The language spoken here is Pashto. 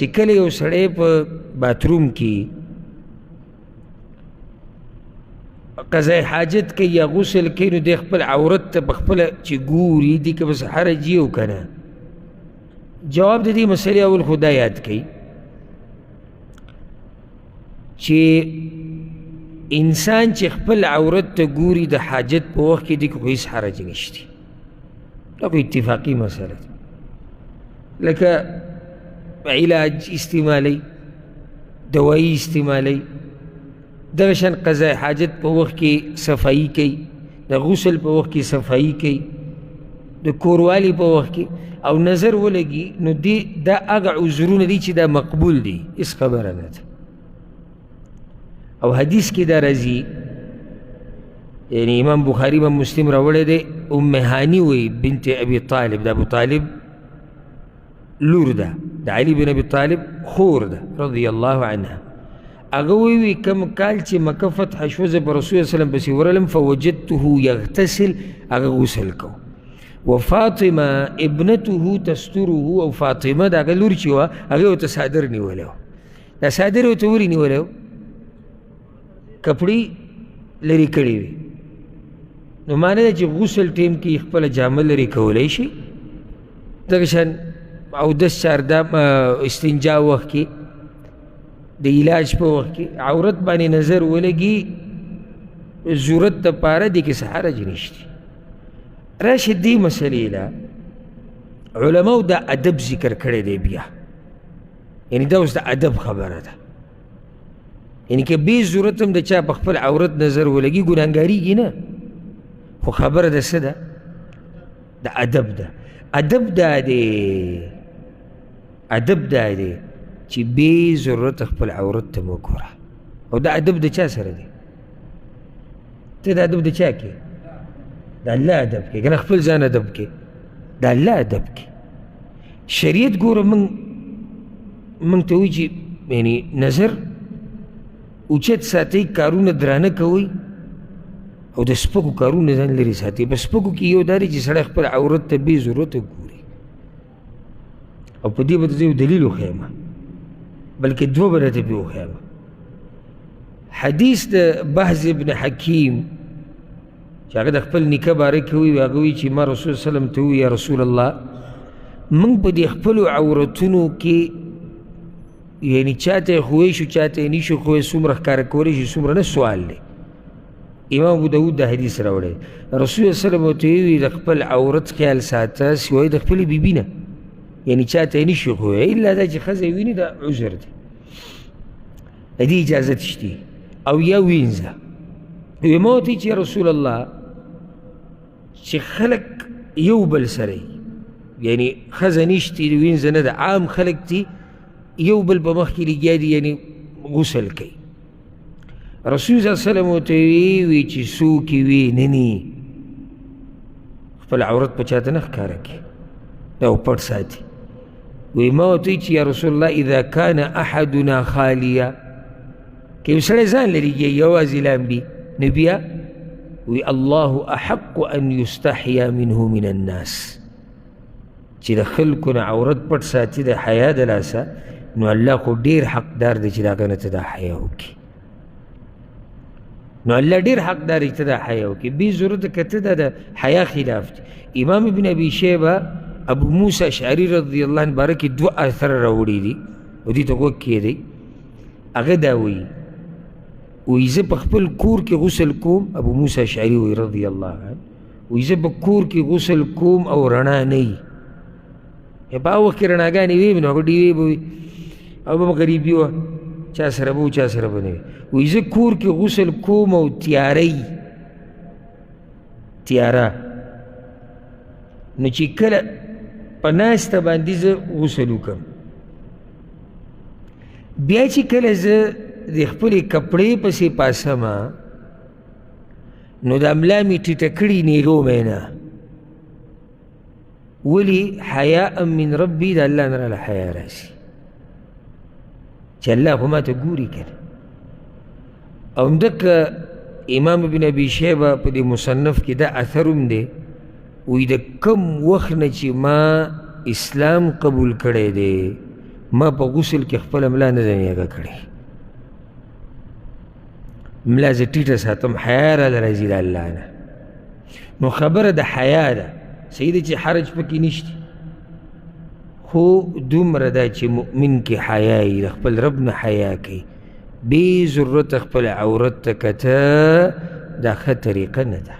چې کله یو سړی په باتروم کې قضای حاجت کوي یا غسل کوي نو دی خپل عورت ته په خپله چې ګوري دي که بس حرج یې او که نه؟ جواب د دې مسلې اول خو دا یاد کوي چې انسان چې خپل عورت ته ګوري د حاجت په وخت کې دی که خو هېڅ حرج نشته، دا خو اتفاقي مسله ده. لکه علاج استعمالی، دوایی استعمالی، دغه شان قضای حاجت په وخت کې صفایي کوي، د غسل په وخت کې صفایي کوي، د کوروالي په وخت کې او نظر ولګي نو دا هغه عذرونه دي چې دا مقبول دي، هېڅ خبره نه ده. او حدیث کې دا راځي، یعنی امام بخاري امام مسلم راوړی دی، ام هاني وی بنت ابي طالب، د ابو طالب لور ده، د علي بن ابي طالب خور ده رضی الله عنها. هغه وی کم کال چې مکه فتح شوه زه په رسول الله وسلم پسې ورغلم فوجدته یغتسل، هغه غسل کو، وفاطمه ابنته تستره، او فاطمه د هغه لور چې وه هغې ورته څادر نیولی و، دا څادر ورته ولې نیولی و؟ کپړې لرې کړې وي، نو معنی ده چې غسل ټیم کې خپله جامه لرې کولی شي. دغه شان اودس چاردام استنجا وخت کې د علاج په وخت کې عورت باندې نظر ولګي ضرورت دپاره دې کې څه حرج نشته. راشه دې مسلې له علماو دا ادب ذکر کړی دی بیا، یعنی دا اوس د ادب خبره ده، یعنی که بې ضرورت هم د چا په خپل عورت نظر ولګي ګناهګاریږي نه، خو خبره د څه ده؟ د ادب ده. ادب دا دی، ادب دا دی چې بې ضرورت خپل عورت ته مه ګوره. او دا ادب د چا سره دی؟ ته دا ادب د چا کې؟ د الله ادب کې، که نه خپل ځان ادب کې، د الله ادب کې. شریعت ګوره موږ ته وایي چې یعنی نظر اوچت ساتئ، کارونه درانه کوئ او د سپکو کارونه ځان لرې ساتئ. په سپکو کې یو دا دی چې سړی خپل عورت ته بې ضرورته ګوري، او په دې به زه یو دلیل وښیم، بلکې دوه به درته پرې وښیم. حدیث د بهز ابن حکیم چې هغه د خپل نیکه باره کې وایي، هغه وایي چې ما رسول صلی وسلم ته ووایي یا رسول الله موږ په دې خپلو عورتونو کې یعنی چاته یې خوی شو چاته یې نشو خوی، څومره ښکاره کولی شي څومره نه، سوال دی. امام ابو داود دا حدیث راوړی، رسول الله صلی الله علیه وسلم ورته ویلي د خپل عورت خیال ساته سوای د خپلې بیبي نه، یعنی چاته یې نشي خوی الا دا چې ښځه یې ویني دا عذر دی، د دې اجازت شته. او یا وینځه، وی ما ورته چې یا رسول الله چې خلک یو بل سره یعنی ښځه نشتي وینځه نه ده، عام خلک دي یو بل په مخ کې لګیا دي یعنی غسل کوي. رسول صلی الله علیه وسلم ورته وی چې څوک یې وي نني خپل عورت په چاته نه ښکاره کړي، دا پټ ساتي. وی ما ورته چې یا رسول الله اذا کان احدنا خالیا، که یو سړی ځان لري یوازې لامبي نو بیا وی الله احق ان یستحیا منه من الناس، چې د خلکو نه عورت پټ ساتي د حیا د لاسه، نو الله خو ډېر حقدار دی چې د هغه نه ته دا حیا وکړي، نو الله ډېر حقدار دی چې ته دا حیا وکړي. بې ضرورته که ته دا د حیا خلاف دی. امام ابن ابي شیبه ابو موسی اشعري رضی الله عنه باره کې دوه اثر راوړي دي او دې ته غوږ کښېږدئ. هغه دا وایي، وایي زه په خپل کور کې غسل کوم، ابو موسی اشعري وایي رضی الله عنه، وایي زه په کور کې غسل کوم او رڼا نه وي، په هغه وخت کې رڼاګانې وي نو هغه ډېوې به وي او به غریبي وه، چا سره به و چا سره به نه وي. وایي زه کور کې غسل کوم او تیاره، نو چې کله په ناسته باندې زه غسل وکړم، بیا چې کله زه د خپلې کپړې پسې پاسمه نو د ملا مې ټیټه کړي نیغو مې نه، ولي حیاء من ربي، د الله نه راله حیا راشي چې الله خو ما ته ګوري که نه. او همدکه امام ابن ابي شیبه په دې مصنف کې دا اثر هم دی، وی د کم وخت نه چې ما اسلام قبول کړی دی ما په غسل کې خپله ملا نه ده نیغه کړې، ملا زه ټیټه ساتم، حیا راله راځي د الله نه. نو خبره د حیا ده، صحیح دی چې حرج پکې نشته، خو دومره ده چې مؤمن کې حیا وي، د خپل رب نه حیا کوي، بې ضرورته خپل عورت ته کته دا ښه طریقه نه ده.